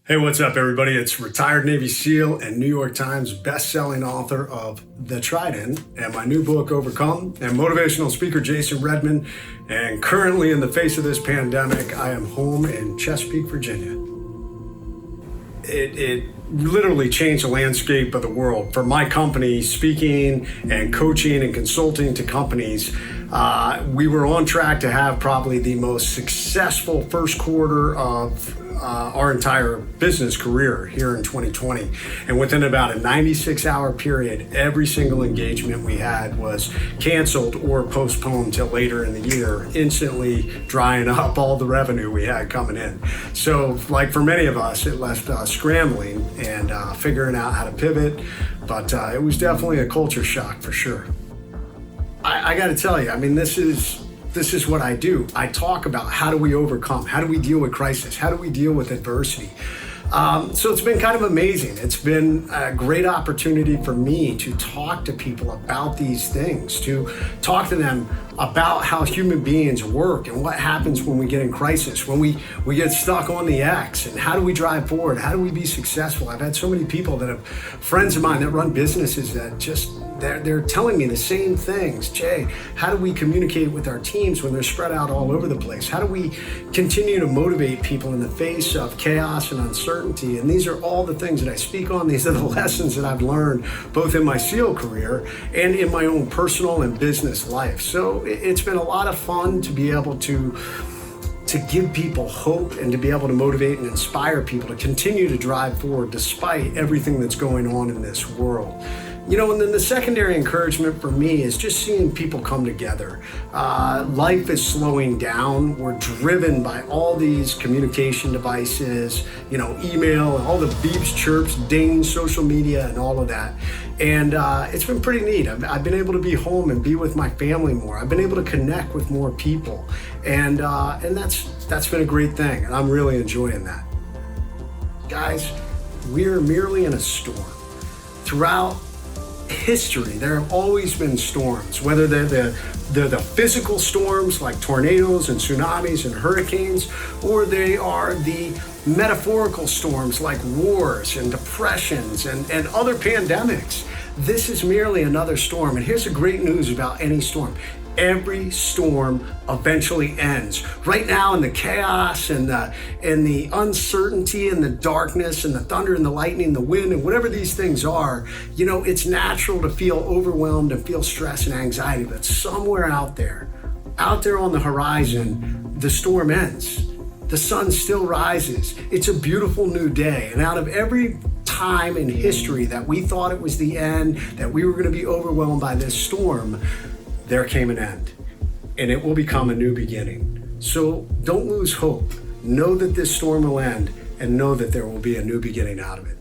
Hey, what's up, everybody? It's retired Navy SEAL and New York Times best-selling author of The Trident and my new book, Overcome, and motivational speaker Jason Redman. And currently, in the face of this pandemic, I am home in Chesapeake, Virginia. It literally changed the landscape of the world. For my company, speaking and coaching and consulting to companies, we were on track to have probably the most successful first quarter of our entire business career here in 2020. And within about a 96-hour period, every single engagement we had was canceled or postponed till later in the year, instantly drying up all the revenue we had coming in. So, like for many of us, it left us scrambling and figuring out how to pivot, but it was definitely a culture shock for sure. I got to tell you, I mean, this is what I do. I talk about how do we overcome, how do we deal with crisis, how do we deal with adversity. So it's been kind of amazing. It's been a great opportunity for me to talk to people about these things, to talk to them about how human beings work and what happens when we get in crisis, when we get stuck on the X, and how do we drive forward, how do we be successful. I've had so many people that have, friends of mine that run businesses that just, they're telling me the same things. Jay, how do we communicate with our teams when they're spread out all over the place? How do we continue to motivate people in the face of chaos and uncertainty? And these are all the things that I speak on. These are the lessons that I've learned both in my SEAL career and in my own personal and business life. So it's been a lot of fun to be able to give people hope and to be able to motivate and inspire people to continue to drive forward despite everything that's going on in this world. You know, and then the secondary encouragement for me is just seeing people come together. Life is slowing down. We're driven by all these communication devices, you know, email, and all the beeps, chirps, dings, social media, and all of that. And it's been pretty neat. I've been able to be home and be with my family more. I've been able to connect with more people. And that's been a great thing. And I'm really enjoying that. Guys, we're merely in a storm. Throughout history, there have always been storms, whether they're the physical storms like tornadoes and tsunamis and hurricanes, or they are the metaphorical storms like wars and depressions and other pandemics. This is merely another storm. And here's the great news about any storm. Every storm eventually ends. Right now, in the chaos and the uncertainty and the darkness and the thunder and the lightning, the wind and whatever these things are, you know, it's natural to feel overwhelmed and feel stress and anxiety. But somewhere out there on the horizon, the storm ends. The sun still rises. It's a beautiful new day. And out of every time in history that we thought it was the end, that we were going to be overwhelmed by this storm, there came an end, and it will become a new beginning. So don't lose hope. Know that this storm will end, and know that there will be a new beginning out of it.